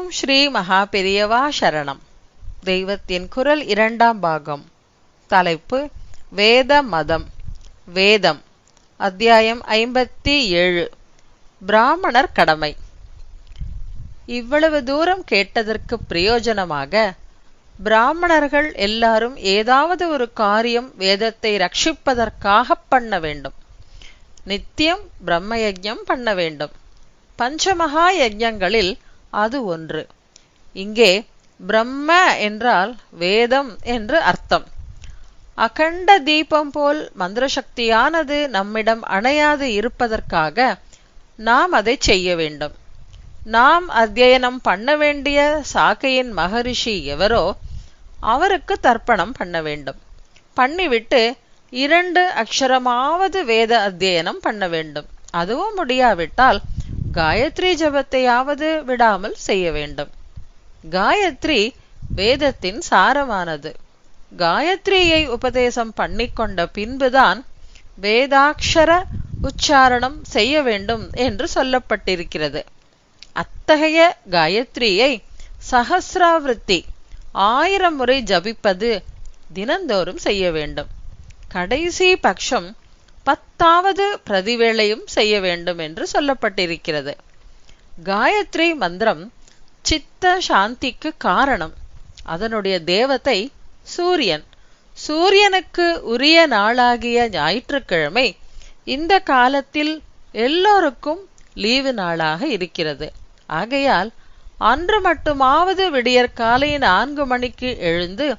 ஓம் ஸ்ரீ மகா பெரியவா சரணம். தெய்வத்தின் குரல் இரண்டாம் பாகம். தலைப்பு வேத மதம். வேதம். அத்தியாயம் 57. பிராமணர் கடமை. இவ்வளவு தூரம் கேட்டதற்கு பிரயோஜனமாக பிராமணர்கள் எல்லாரும் ஏதாவது ஒரு காரியம் வேதத்தை ரட்சிப்பதற்காக பண்ண வேண்டும். நித்தியம் பிரம்ம யஜ்ஞம் பண்ண வேண்டும். பஞ்சமகா யஜ்ஞங்களில் அது ஒன்று. இங்கே பிரம்ம என்றால் வேதம் என்று அர்த்தம். அகண்ட தீபம் போல் மந்திர சக்தியானது நம்மிடம் அணையாது இருப்பதற்காக நாம் அதை செய்ய வேண்டும். நாம் அத்தியனம் பண்ண வேண்டிய சாக்கையின் மகரிஷி எவரோ அவருக்கு தர்ப்பணம் பண்ண வேண்டும். பண்ணிவிட்டு 2 அக்ஷரமாவது வேத அத்தியனம் பண்ண வேண்டும். அதுவும் முடியாவிட்டால் காயத்ரி ஜபத்தையாவது விடாமல் செய்ய வேண்டும். காயத்ரி வேதத்தின் சாரமானது. காயத்ரியை உபதேசம் பண்ணிக்கொண்ட பின்புதான் வேதாக்ஷர உச்சாரணம் செய்ய வேண்டும் என்று சொல்லப்பட்டிருக்கிறது. அத்தகைய காயத்ரியை சஹஸ்ராவிருத்தி 1000 முறை ஜபிப்பது தினந்தோறும் செய்ய வேண்டும். கடைசி பட்சம் 10வது பிரதிவேளையும் செய்ய வேண்டும் என்று சொல்லப்பட்டிருக்கிறது. காயத்ரி மந்திரம் சித்த சாந்திக்கு காரணம். அதனுடைய தேவதை சூரியன். சூரியனுக்கு உரிய நாளாகிய ஞாயிற்றுக்கிழமை இந்த காலத்தில் எல்லோருக்கும் லீவு நாளாக இருக்கிறது. ஆகையால் அன்று மட்டுமாவது விடியற்காலை 4 மணிக்கு எழுந்து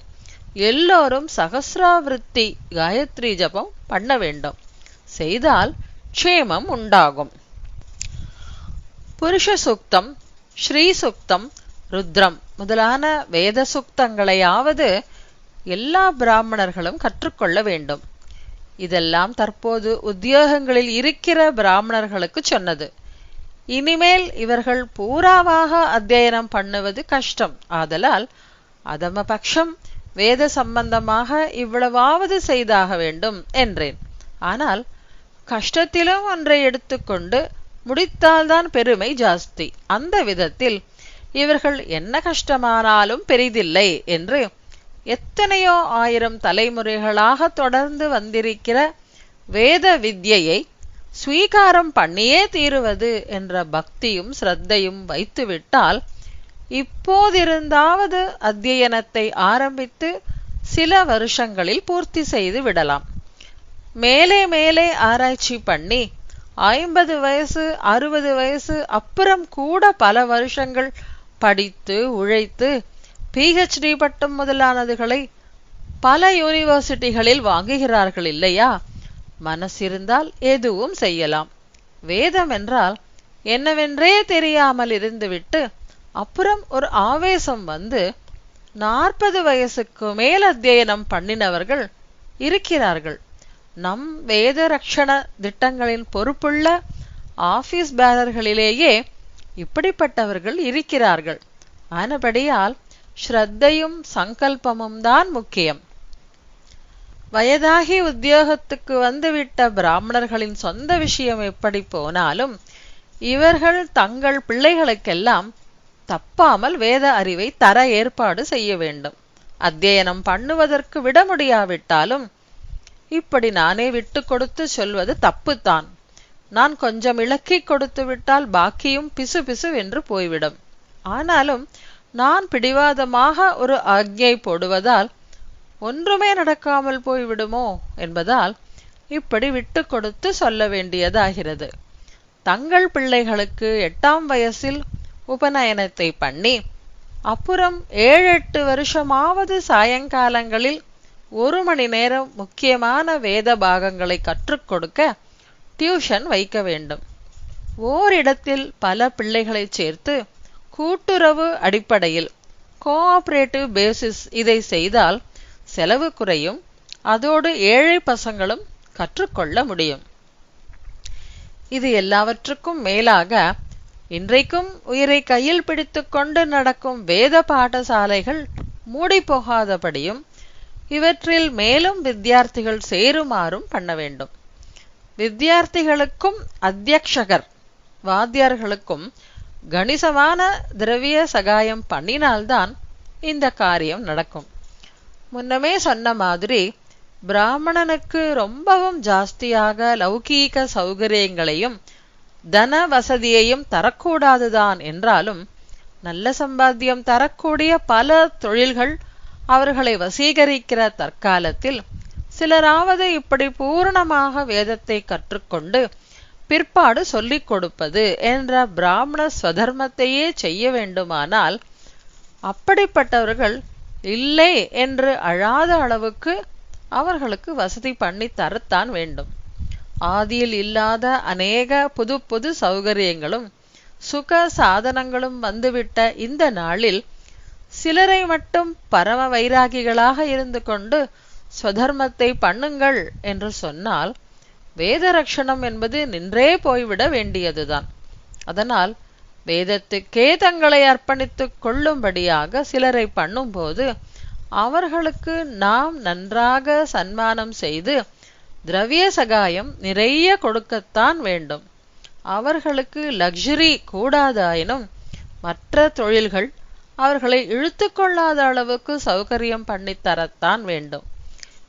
எல்லோரும் சகஸ்ராவிருத்தி காயத்ரி ஜபம் பண்ண வேண்டும். செய்தால் க்ஷேமம் உண்டாகும். புருஷ சுக்தம், ஸ்ரீ சுக்தம், ருத்ரம் முதலான வேத சுக்தங்களையாவது எல்லா பிராமணர்களும் கற்றுக்கொள்ள வேண்டும். இதெல்லாம் தற்போது உத்தியோகங்களில் இருக்கிற பிராமணர்களுக்கு சொன்னது. இனிமேல் இவர்கள் பூராவாக அத்தியனம் பண்ணுவது கஷ்டம். ஆதலால் அதமபக்ஷம் வேத சம்பந்தமாக இவ்வளவாவது செய்தாக வேண்டும் என்றேன். ஆனால் கஷ்டத்திலும் ஒன்றை எடுத்துக்கொண்டு முடித்தால்தான் பெருமை ஜாஸ்தி. அந்த விதத்தில் இவர்கள் என்ன கஷ்டமானாலும் பெரிதில்லை என்று எத்தனையோ 1000 தலைமுறைகளாக தொடர்ந்து வந்திருக்கிற வேத வித்யை ஸ்வீகாரம் பண்ணியே தீருவது என்ற பக்தியும் ஸ்ரத்தையும் வைத்துவிட்டால் இப்போதிருந்தாவது அத்தியனத்தை ஆரம்பித்து சில வருஷங்களில் பூர்த்தி செய்து விடலாம். மேலே மேலே ஆராய்ச்சி பண்ணி 50 வயசு 60 வயசு அப்புறம் கூட பல வருஷங்கள் படித்து உழைத்து PhD பட்டம் முதலானதுகளை பல யூனிவர்சிட்டிகளில் வாங்குகிறார்கள் இல்லையா? மனசிருந்தால் எதுவும் செய்யலாம். வேதம் என்றால் என்னவென்றே தெரியாமல் இருந்துவிட்டு அப்புறம் ஒரு ஆவேசம் வந்து 40 வயசுக்கு மேல் அத்தியனம் பண்ணினவர்கள் இருக்கிறார்கள். நம் வேத ரக்ஷண திட்டங்களின் பொறுப்புள்ள ஆபீஸ் பேரர்களிலேயே இப்படிப்பட்டவர்கள் இருக்கிறார்கள். ஆனபடியால் ஸ்ரத்தையும் சங்கல்பமும் தான் முக்கியம். வயதாகி உத்தியோகத்துக்கு வந்துவிட்ட பிராமணர்களின் சொந்த விஷயம் எப்படி போனாலும் இவர்கள் தங்கள் பிள்ளைகளுக்கெல்லாம் தப்பாமல் வேத அறிவை தர ஏற்பாடு செய்ய வேண்டும். அத்தியனம் பண்ணுவதற்கு விட முடியாவிட்டாலும் இப்படி நானே விட்டு கொடுத்து சொல்வது தப்புத்தான். நான் கொஞ்சம் இலக்கி கொடுத்து விட்டால் பாக்கியும் பிசு பிசு என்று போய்விடும். ஆனாலும் நான் பிடிவாதமாக ஒரு ஆக்ஞை போடுவதால் ஒன்றுமே நடக்காமல் போய்விடுமோ என்பதால் இப்படி விட்டு கொடுத்து சொல்ல வேண்டியதாகிறது. தங்கள் பிள்ளைகளுக்கு 8ஆம் வயசில் உபநயனத்தை பண்ணி அப்புறம் 7-8 வருஷமாவது சாயங்காலங்களில் 1 மணி நேரம் முக்கியமான வேத பாகங்களை கற்றுக் கொடுக்க டியூஷன் வைக்க வேண்டும். ஓரிடத்தில் பல பிள்ளைகளை சேர்த்து கூட்டுறவு அடிப்படையில் கோஆபரேட்டிவ் பேசிஸ் இதை செய்தால் செலவு குறையும். அதோடு ஏழை பசங்களும் கற்றுக்கொள்ள முடியும். இது எல்லாவற்றுக்கும் மேலாக இன்றைக்கும் உயிரை கையில் பிடித்து கொண்டு நடக்கும் வேத பாடசாலைகள் மூடி போகாதபடியும் இவற்றில் மேலும் வித்தியார்த்திகள் சேருமாறும் பண்ண வேண்டும். வித்தியார்த்திகளுக்கும் அத்தியக்ஷகர் வாத்தியார்களுக்கும் கணிசமான திரவிய சகாயம் பண்ணினால்தான் இந்த காரியம் நடக்கும். முன்னமே சொன்ன மாதிரி பிராமணனுக்கு ரொம்பவும் ஜாஸ்தியாக லௌகீக சௌகரியங்களையும் தன வசதியையும் தரக்கூடாதுதான் என்றாலும் நல்ல சம்பாத்தியம் தரக்கூடிய பல தொழில்கள் அவர்களை வசீகரிக்கிற தற்காலத்தில் சிலராவது இப்படி பூரணமாக வேதத்தை கற்றுக்கொண்டு பிற்பாடு சொல்லிக் கொடுப்பது என்ற பிராமண ஸ்வதர்மத்தையே செய்ய வேண்டுமானால் அப்படிப்பட்டவர்கள் இல்லை என்று அழாத அளவுக்கு அவர்களுக்கு வசதி பண்ணி தரத்தான் வேண்டும். ஆதியில் இல்லாத அநேக புது புது சௌகரியங்களும் சுக சாதனங்களும் வந்துவிட்ட இந்த நாளில் சிலரை மட்டும் பரம வைராகிகளாக இருந்து கொண்டு ஸ்வதர்மத்தை பண்ணுங்கள் என்று சொன்னால் வேத ரட்சணம் என்பது நின்றே போய்விட வேண்டியதுதான். அதனால் வேதத்துக்கே தங்களை அர்ப்பணித்துக் கொள்ளும்படியாக சிலரை பண்ணும்போது அவர்களுக்கு நாம் நன்றாக சன்மானம் செய்து திரவிய சகாயம் நிறைய கொடுக்கத்தான் வேண்டும். அவர்களுக்கு லக்ஸுரி கூடாதாயினும் மற்ற தொழில்கள் அவர்களை இழுத்து கொள்ளாத அளவுக்கு சௌகரியம் பண்ணித்தரத்தான் வேண்டும்.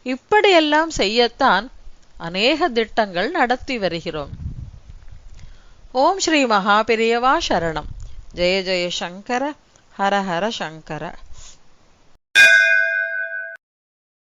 இப்படியெல்லாம் செய்யத்தான் அநேக திட்டங்கள் நடத்தி வருகிறோம். ஓம் ஸ்ரீ மகாபெரியவா சரணம். ஜெய ஜெய சங்கர. ஹர ஹர சங்கர.